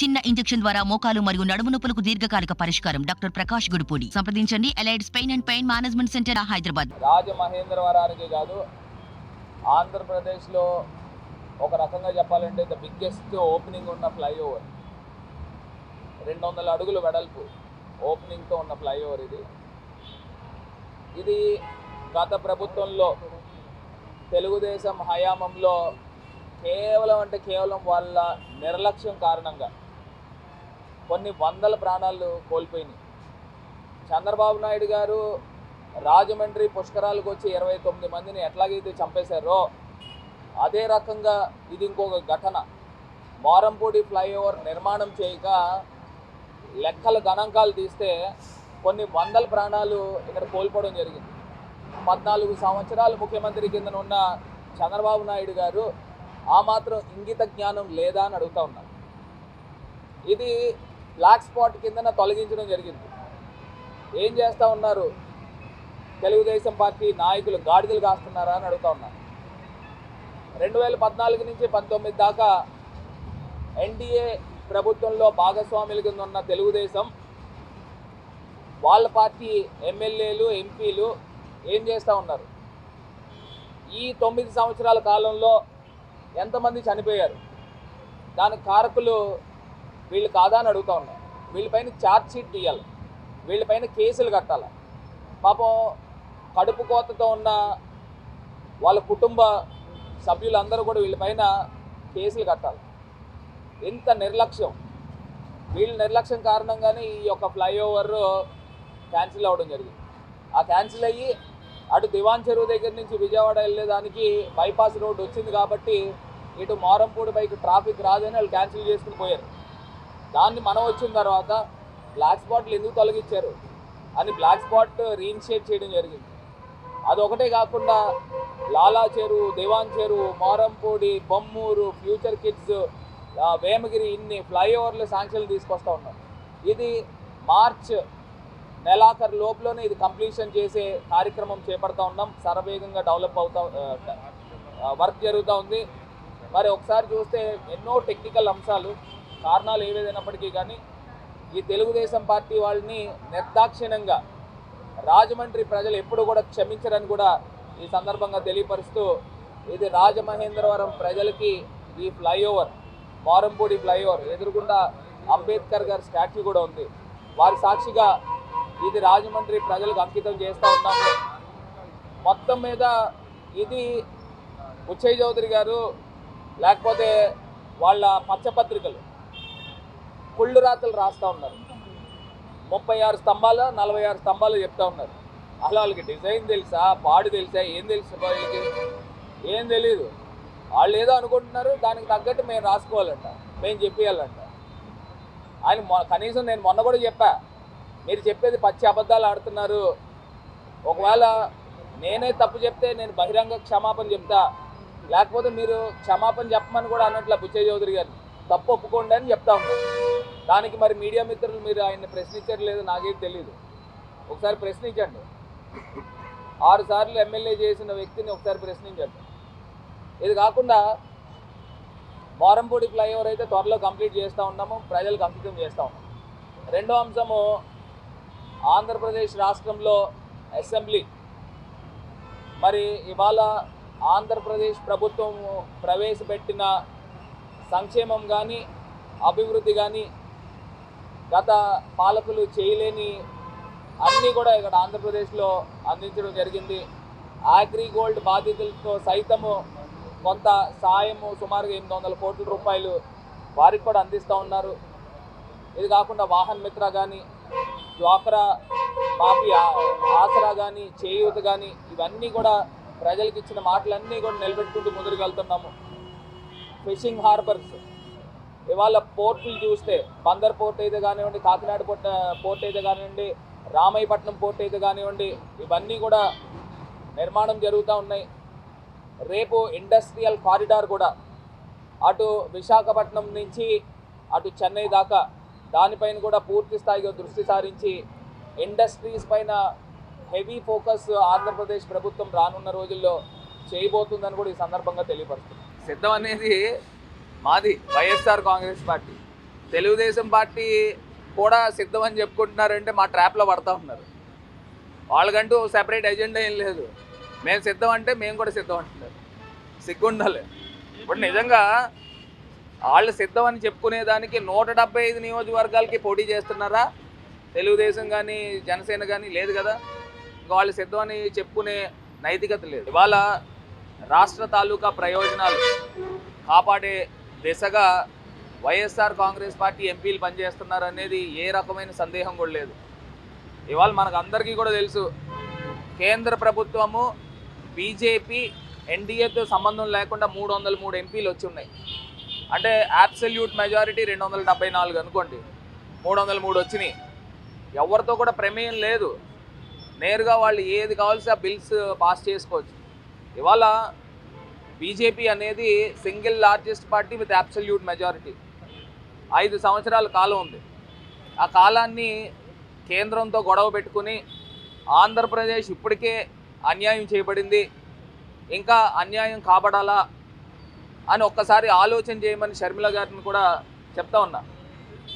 చిన్న ఇంజెక్షన్ ద్వారా మోకాలు మరియు నడుము నొప్పులకు దీర్ఘకాలిక పరిష్కారం. డాక్టర్ ప్రకాష్ గుడిపూడి. సంప్రదించండి. Allied's pain and pain management centre, Hyderabad. రాజమహేంద్రవరానికి కాదు, ఆంధ్రప్రదేశ్లో ఒక రకంగా చెప్పాలంటే ద బిగ్గెస్ట్ ఓపెనింగ్ ఉన్న ఫ్లైఓవర్. 200 అడుగుల వెడల్పు ఓపెనింగ్తో ఉన్న ఫ్లైఓవర్ ఇది గత ప్రభుత్వంలో తెలుగుదేశం హయాంలో కేవలం వాళ్ళ నిర్లక్ష్యం కారణంగా కొన్ని వందల ప్రాణాలు కోల్పోయినాయి. చంద్రబాబు నాయుడు గారు రాజమండ్రి పుష్కరాలకు వచ్చి 29 మందిని ఎట్లాగైతే చంపేశారో అదే రకంగా ఇది ఇంకొక ఘటన. మోరంపూడి ఫ్లైఓవర్ నిర్మాణం చేయక లెక్కల గణాంకాలు తీస్తే కొన్ని వందల ప్రాణాలు ఇక్కడ కోల్పోవడం జరిగింది. 14 సంవత్సరాలు ముఖ్యమంత్రి కింద ఉన్న చంద్రబాబు నాయుడు గారు ఆ మాత్రం ఇంగిత జ్ఞానం లేదా అని అడుగుతా ఉన్నారు. ఇది బ్లాక్ స్పాట్ కిందన తొలగించడం జరిగింది. ఏం చేస్తూ ఉన్నారు తెలుగుదేశం పార్టీ నాయకులు? గాడిదలు కాస్తున్నారా అని అడుగుతా ఉన్నారు. 2014 నుంచి 19 దాకా ఎన్డీఏ ప్రభుత్వంలో భాగస్వాముల కింద ఉన్న తెలుగుదేశం వాళ్ళ పార్టీ ఎమ్మెల్యేలు, ఎంపీలు ఏం చేస్తూ ఉన్నారు? ఈ 9 సంవత్సరాల కాలంలో ఎంతమంది చనిపోయారు? దానికి కారకులు వీళ్ళు కాదా అని అడుగుతూ ఉన్నారు. వీళ్ళపైన ఛార్జ్ షీట్ తీయాలి, వీళ్ళపైన కేసులు కట్టాలి. పాపం కడుపు కోతతో ఉన్న వాళ్ళ కుటుంబ సభ్యులందరూ కూడా వీళ్ళపైన కేసులు కట్టాలి. ఇంత నిర్లక్ష్యం, వీళ్ళ నిర్లక్ష్యం కారణంగానే ఈ యొక్క ఫ్లైఓవర్ క్యాన్సిల్ అవ్వడం జరిగింది. ఆ క్యాన్సిల్ అయ్యి అటు దివాన్ చెరువు దగ్గర నుంచి విజయవాడ వెళ్ళేదానికి బైపాస్ రోడ్ వచ్చింది కాబట్టి ఇటు మోరంపూడి పైకి ట్రాఫిక్ రాదని వాళ్ళు క్యాన్సిల్ చేసుకుని పోయారు. దాన్ని మనం వచ్చిన తర్వాత బ్లాక్ స్పాట్లు ఎందుకు తొలగించారు అని బ్లాక్ స్పాట్ రీఇనిషియేట్ చేయడం జరిగింది. అదొకటే కాకుండా లాలా చెరువు, దివాన్ చెరువు, మోరంపూడి, బొమ్మూరు, ఫ్యూచర్ కిడ్స్, వేమగిరి ఇన్ని ఫ్లైఓవర్లు శాంక్షన్లు తీసుకొస్తూ ఉన్నారు. ఇది మార్చ్ నెలాఖరు లోపలనే ఇది కంప్లీషన్ చేసే కార్యక్రమం చేపడతా ఉన్నాం. శరవేగంగా డెవలప్ వర్క్ జరుగుతూ ఉంది. మరి ఒకసారి చూస్తే ఎన్నో టెక్నికల్ అంశాలు, కారణాలు ఏవేదైనప్పటికీ కానీ ఈ తెలుగుదేశం పార్టీ వాళ్ళని నిర్దాక్షిణ్యంగా రాజమండ్రి ప్రజలు ఎప్పుడు కూడా క్షమించరని కూడా ఈ సందర్భంగా తెలియపరుస్తూ, ఇది రాజమహేంద్రవరం ప్రజలకి ఈ ఫ్లైఓవర్, మోరంపూడి ఫ్లైఓవర్ ఎదురుగుండా అంబేద్కర్ గారి స్టాచ్యూ కూడా ఉంది. వారి సాక్షిగా ఇది రాజమండ్రి ప్రజలకు అంకితం చేస్తూ ఉన్నాము. మొత్తం మీద ఇది బుచ్చయ్య చౌదరి గారు లేకపోతే వాళ్ళ పచ్చపత్రికలు కుళ్ళు రాతలు రాస్తూ ఉన్నారు. 36 స్తంభాలు 46 స్తంభాలు చెప్తా ఉన్నారు. అలా వాళ్ళకి డిజైన్ తెలుసా, పాడు తెలుసా, ఏం తెలుసు? వాళ్ళకి ఏం తెలీదు. వాళ్ళు ఏదో అనుకుంటున్నారు, దానికి తగ్గట్టు మేము రాసుకోవాలంట, మేము చెప్పేయాలంట. ఆయన కనీసం నేను మొన్న కూడా చెప్పా, మీరు చెప్పేది పచ్చి అబద్ధాలు ఆడుతున్నారు. ఒకవేళ నేనే తప్పు చెప్తే నేను బహిరంగ క్షమాపణ చెప్తా, లేకపోతే మీరు క్షమాపణ చెప్పమని కూడా అన్నట్ల బుచ్చయ్య చౌదరి గారిని తప్పు ఒప్పుకోండి అని చెప్తా ఉంటాం. దానికి మరి మీడియా మిత్రులు మీరు ఆయన్ని ప్రశ్నించారు లేదో నాకేం తెలియదు. ఒకసారి ప్రశ్నించండి. 6 సార్లు ఎమ్మెల్యే చేసిన వ్యక్తిని ఒకసారి ప్రశ్నించండి. ఇది కాకుండా మోరంపూడి ఫ్లైఓవర్ అయితే త్వరలో కంప్లీట్ చేస్తూ ఉన్నాము, ప్రజలకు అంకితం చేస్తూ ఉన్నాము. రెండో అంశము, ఆంధ్రప్రదేశ్ రాష్ట్రంలో అసెంబ్లీ. మరి ఇవాళ ఆంధ్రప్రదేశ్ ప్రభుత్వం ప్రవేశపెట్టిన సంక్షేమం కానీ అభివృద్ధి కానీ గత పాలకులు చేయలేని అన్నీ కూడా ఇక్కడ ఆంధ్రప్రదేశ్లో అందించడం జరిగింది. అగ్రిగోల్డ్ బాధితులతో సైతము కొంత సాయము సుమారుగా 800 కోట్ల రూపాయలు వారికి కూడా అందిస్తూ ఉన్నారు. ఇది కాకుండా వాహన్ మిత్ర కానీ, డ్వాక్రా మాఫీ ఆసరా కానీ, చేయూత కానీ, ఇవన్నీ కూడా ప్రజలకు ఇచ్చిన మాటలన్నీ కూడా నిలబెట్టుకుంటూ ముందుకు వెళ్తున్నాము. ఫిషింగ్ హార్బర్స్, ఇవాళ పోర్టులు చూస్తే బందర్ పోర్ట్ అయితే కానివ్వండి, కాకినాడ పోర్ట్ అయితే కానివ్వండి, రామాయపట్నం పోర్ట్ అయితే కానివ్వండి, ఇవన్నీ కూడా నిర్మాణం జరుగుతూ ఉన్నాయి. రేపు ఇండస్ట్రియల్ కారిడార్ కూడా అటు విశాఖపట్నం నుంచి అటు చెన్నై దాకా దానిపైన కూడా పూర్తి స్థాయిగా దృష్టి సారించి ఇండస్ట్రీస్ పైన హెవీ ఫోకస్ ఆంధ్రప్రదేశ్ ప్రభుత్వం రానున్న రోజుల్లో చేయబోతుందని కూడా ఈ సందర్భంగా తెలియపరుస్తుంది. సిద్ధం అనేది మాది వైఎస్ఆర్ కాంగ్రెస్ పార్టీ. తెలుగుదేశం పార్టీ కూడా సిద్ధం అని చెప్పుకుంటున్నారంటే మా ట్రాప్లో పడతా ఉన్నారు. వాళ్ళకంటూ సెపరేట్ ఎజెండా ఏం లేదు. మేము సిద్ధం అంటే మేము కూడా సిద్ధం అంటున్నారు. సిగ్గుండాలి. ఇప్పుడు నిజంగా వాళ్ళు సిద్ధం అని చెప్పుకునేదానికి 175 నియోజకవర్గాలకి పోటీ చేస్తున్నారా? తెలుగుదేశం కానీ జనసేన కానీ లేదు కదా. ఇంకా వాళ్ళు సిద్ధం అని చెప్పుకునే నైతికత లేదు. ఇవాళ రాష్ట్ర తాలూకా ప్రయోజనాలు కాపాడే దిశగా వైఎస్ఆర్ కాంగ్రెస్ పార్టీ ఎంపీలు పనిచేస్తున్నారు అనేది ఏ రకమైన సందేహం కూడా లేదు. ఇవాళ మనకు అందరికీ కూడా తెలుసు, కేంద్ర ప్రభుత్వము బీజేపీ ఎన్డీఏతో సంబంధం లేకుండా 303 ఎంపీలు వచ్చి ఉన్నాయి. అంటే అబ్సల్యూట్ మెజారిటీ 274 అనుకోండి, 303 వచ్చినాయి. ఎవరితో కూడా ప్రమేయం లేదు. నేరుగా వాళ్ళు ఏది కావాల్సి ఆ బిల్స్ పాస్ చేసుకోవచ్చు. ఇవాళ బీజేపీ అనేది single largest party with absolute majority. 5 సంవత్సరాల కాలం ఉంది. ఆ కాలాన్ని కేంద్రంతో గొడవ పెట్టుకుని ఆంధ్రప్రదేశ్ ఇప్పటికే అన్యాయం చేయబడింది, ఇంకా అన్యాయం కాబడాలా అని ఒక్కసారి ఆలోచన చేయమని షర్మిల గారిని కూడా చెప్తా ఉన్నా.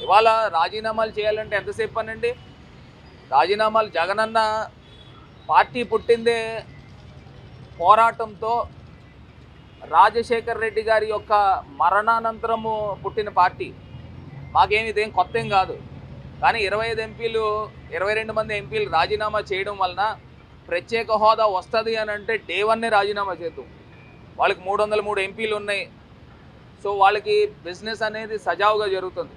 ఇవాళ రాజీనామాలు చేయాలంటే ఎంతసేపు పనండి? రాజీనామాలు జగనన్న పార్టీ పుట్టిందే పోరాటంతో, రాజశేఖర్ రెడ్డి గారి యొక్క మరణానంతరము పుట్టిన పార్టీ. మాకేమి ఇదేం కొత్త ఏం కాదు. కానీ 25 ఎంపీలు 22 మంది ఎంపీలు రాజీనామా చేయడం వలన ప్రత్యేక హోదా వస్తుంది అని అంటే డే 1 రాజీనామా చేద్దాం. వాళ్ళకి 303 ఎంపీలు ఉన్నాయి. సో వాళ్ళకి బిజినెస్ అనేది సజావుగా జరుగుతుంది.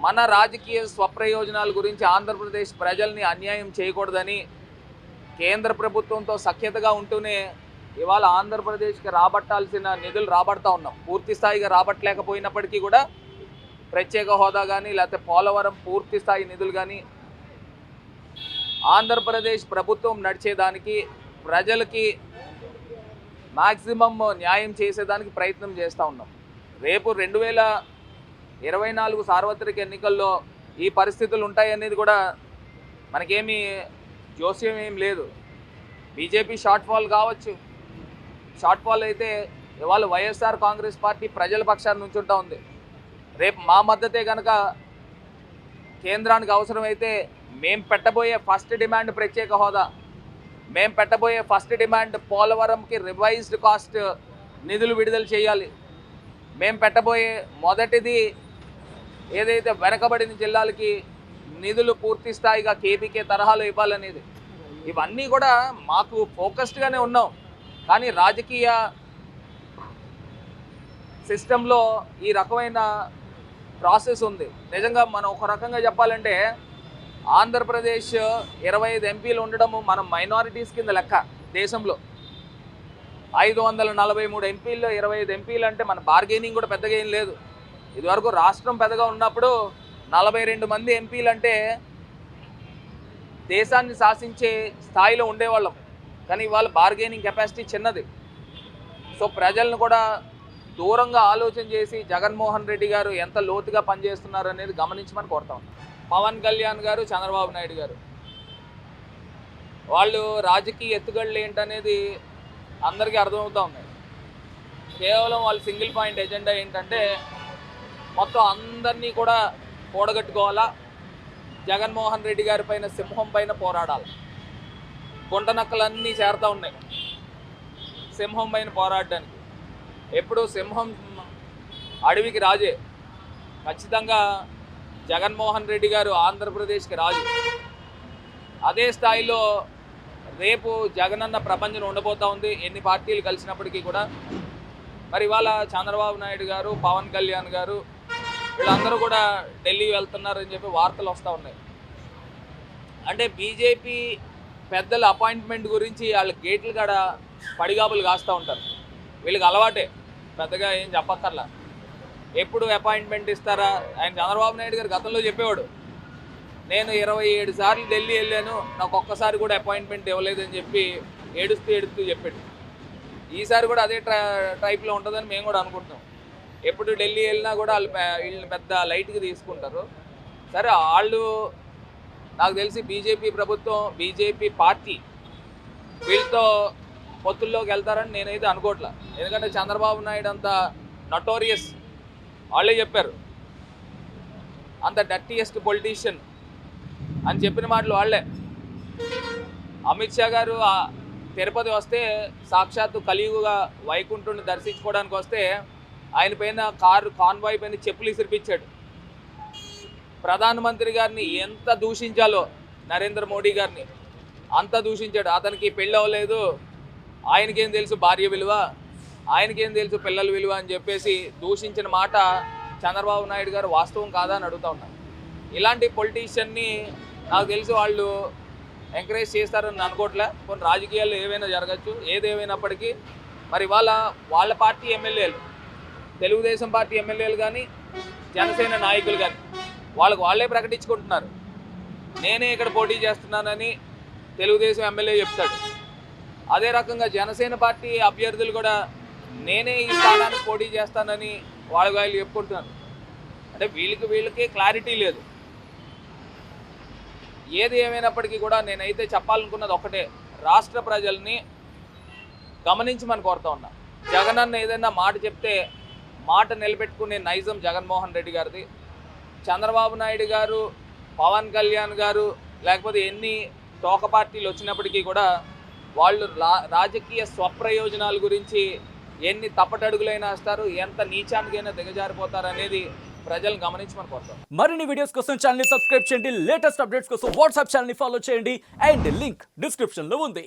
మన రాజకీయ స్వప్రయోజనాల గురించి ఆంధ్రప్రదేశ్ ప్రజల్ని అన్యాయం చేయకూడదని కేంద్ర ప్రభుత్వంతో సఖ్యతగా ఉంటూనే ఇవాళ ఆంధ్రప్రదేశ్కి రాబట్టాల్సిన నిధులు రాబడతా ఉన్నాం. పూర్తి స్థాయిగా రాబట్టలేకపోయినప్పటికీ కూడా ప్రత్యేక హోదా కానీ లేకపోతే పోలవరం పూర్తి స్థాయి నిధులు కానీ ఆంధ్రప్రదేశ్ ప్రభుత్వం నడిచేదానికి, ప్రజలకి మ్యాక్సిమం న్యాయం చేసేదానికి ప్రయత్నం చేస్తూ ఉన్నాం. రేపు 2024 సార్వత్రిక ఎన్నికల్లో ఈ పరిస్థితులు ఉంటాయనేది కూడా మనకేమీ జోస్యం ఏం లేదు. బీజేపీ షార్ట్ ఫాల్ కావచ్చు. షార్ట్ ఫాల్ అయితే ఇవాళ వైఎస్ఆర్ కాంగ్రెస్ పార్టీ ప్రజల పక్షాన్ని నుంచుంటా ఉంది. రేపు మా మద్దతే కనుక కేంద్రానికి అవసరమైతే మేము పెట్టబోయే ఫస్ట్ డిమాండ్ ప్రత్యేక హోదా, మేము పెట్టబోయే ఫస్ట్ డిమాండ్ పోలవరంకి రివైజ్డ్ కాస్ట్ నిధులు విడుదల చేయాలి, మేము పెట్టబోయే మొదటిది ఏదైతే వెనకబడిన జిల్లాలకి నిధులు పూర్తి స్థాయిగా కేపీకే తరహాలో ఇవ్వాలనేది. ఇవన్నీ కూడా మాకు ఫోకస్డ్గానే ఉన్నాం. కానీ రాజకీయ సిస్టంలో ఈ రకమైన ప్రాసెస్ ఉంది. నిజంగా మనం ఒక రకంగా చెప్పాలంటే ఆంధ్రప్రదేశ్ 25 ఎంపీలు ఉండడము మనం మైనారిటీస్ కింద లెక్క. దేశంలో 543 ఎంపీల్లో 25 ఎంపీలు అంటే మన బార్గెనింగ్ కూడా పెద్దగా ఏం లేదు. ఇదివరకు రాష్ట్రం పెద్దగా ఉన్నప్పుడు 42 మంది ఎంపీలు అంటే దేశాన్ని శాసించే స్థాయిలో ఉండేవాళ్ళం. కానీ ఇవాళ బార్గెనింగ్ కెపాసిటీ చిన్నది. సో ప్రజలను కూడా దూరంగా ఆలోచన చేసి జగన్మోహన్ రెడ్డి గారు ఎంత లోతుగా పనిచేస్తున్నారు అనేది గమనించమని కోరుతా ఉన్నాం. పవన్ కళ్యాణ్ గారు, చంద్రబాబు నాయుడు గారు వాళ్ళు రాజకీయ ఎత్తుగడలు ఏంటనేది అందరికీ అర్థమవుతూ ఉన్నాయి. కేవలం వాళ్ళ సింగిల్ పాయింట్ ఎజెండా ఏంటంటే మొత్తం అందరినీ కూడా కూడగట్టుకోవాలా, జగన్మోహన్ రెడ్డి గారి పైన, సింహం పైన పోరాడాలి. గుంటనక్కలన్నీ చేరుతూ ఉన్నాయి సింహం పైన పోరాడడానికి. ఎప్పుడు సింహం అడవికి రాజే. ఖచ్చితంగా జగన్మోహన్ రెడ్డి గారు ఆంధ్రప్రదేశ్కి రాజు. అదే స్థాయిలో రేపు జగనన్న ప్రపంచం ఉండబోతూ ఉంది ఎన్ని పార్టీలు కలిసినప్పటికీ కూడా. మరి ఇవాళ చంద్రబాబు నాయుడు గారు, పవన్ కళ్యాణ్ గారు వీళ్ళందరూ కూడా ఢిల్లీ వెళ్తున్నారని చెప్పి వార్తలు వస్తూ ఉన్నాయి. అంటే బీజేపీ పెద్దల అపాయింట్మెంట్ గురించి వాళ్ళ గేట్లు కాడ పడిగాపులు కాస్తూ ఉంటారు. వీళ్ళకి అలవాటే, పెద్దగా ఏం చెప్పక్కర్లా. ఎప్పుడు అపాయింట్మెంట్ ఇస్తారా? ఆయన చంద్రబాబు నాయుడు గారు గతంలో చెప్పేవాడు, నేను 27 సార్లు ఢిల్లీ వెళ్ళాను, నాకు ఒక్కసారి కూడా అపాయింట్మెంట్ ఇవ్వలేదని చెప్పి ఏడుస్తూ చెప్పాడు. ఈసారి కూడా అదే టైప్లో ఉంటుందని మేము కూడా అనుకుంటున్నాం. ఎప్పుడు ఢిల్లీ వెళ్ళినా కూడా వీళ్ళని పెద్ద లైట్గా తీసుకుంటారు. సరే, వాళ్ళు నాకు తెలిసి బీజేపీ ప్రభుత్వం, బీజేపీ పార్టీ వీళ్ళతో పొత్తుల్లోకి వెళ్తారని నేనైతే అనుకోవట్లా. ఎందుకంటే చంద్రబాబు నాయుడు అంత నటోరియస్. వాళ్ళే చెప్పారు, అంత డర్టీయెస్ట్ పొలిటీషియన్ అని చెప్పిన మాటలు వాళ్ళే. అమిత్ షా గారు తిరుపతి వస్తే సాక్షాత్తు కలియుగగా వైకుంఠుని దర్శించుకోవడానికి వస్తే ఆయన పైన కారు కాన్వాయ్ పైన చెప్పులు ఇసిరిపించాడు. ప్రధానమంత్రి గారిని ఎంత దూషించాలో నరేంద్ర మోడీ గారిని అంత దూషించాడు. అతనికి పెళ్ళి అవ్వలేదు, ఆయనకేం తెలుసు భార్య విలువ, ఆయనకేం తెలుసు పిల్లల విలువ అని చెప్పేసి దూషించిన మాట చంద్రబాబు నాయుడు గారు వాస్తవం కాదా అని అడుగుతూ ఉన్నారు. ఇలాంటి పొలిటీషియన్ని నాకు తెలిసి వాళ్ళు ఎంకరేజ్ చేస్తారని అనుకోవట్లే. కొన్ని రాజకీయాల్లో ఏవైనా జరగచ్చు. ఏదేమైనప్పటికీ మరి వాళ్ళ పార్టీ ఎమ్మెల్యేలు, తెలుగుదేశం పార్టీ ఎమ్మెల్యేలు కానీ జనసేన నాయకులు కానీ వాళ్ళే ప్రకటించుకుంటున్నారు. నేనే ఇక్కడ పోటీ చేస్తున్నానని తెలుగుదేశం ఎమ్మెల్యే చెప్తాడు. అదే రకంగా జనసేన పార్టీ అభ్యర్థులు కూడా నేనే ఈ స్థానానికి పోటీ చేస్తానని వాళ్ళు చెప్పుకుంటున్నారు. అంటే వీళ్ళకి క్లారిటీ లేదు. ఏది ఏమైనప్పటికీ కూడా నేనైతే చెప్పాలనుకున్నది ఒకటే, రాష్ట్ర ప్రజల్ని గమనించమని కోరుతా ఉన్నా. జగన్ అన్న ఏదైనా మాట చెప్తే మాట నిలబెట్టుకునే నైజం జగన్మోహన్ రెడ్డి గారిది. చంద్రబాబు నాయుడు గారు, పవన్ కళ్యాణ్ గారు, లేకపోతే ఎన్ని తోక పార్టీలు వచ్చినప్పటికీ కూడా వాళ్ళు రాజకీయ స్వప్రయోజనాల గురించి ఎన్ని తప్పటడుగులైనా వేస్తారు, ఎంత నీచానికైనా దిగజారిపోతారు అనేది ప్రజలు గమనించమని కోరుతాం. మరిన్ని వీడియోస్ కోసం ఛానల్ ని సబ్స్క్రైబ్ చేయండి, లేటెస్ట్ అప్డేట్స్ కోసం వాట్సాప్ ఛానల్ ని ఫాలో చేయండి అండ్ లింక్ డిస్క్రిప్షన్ లో ఉంది.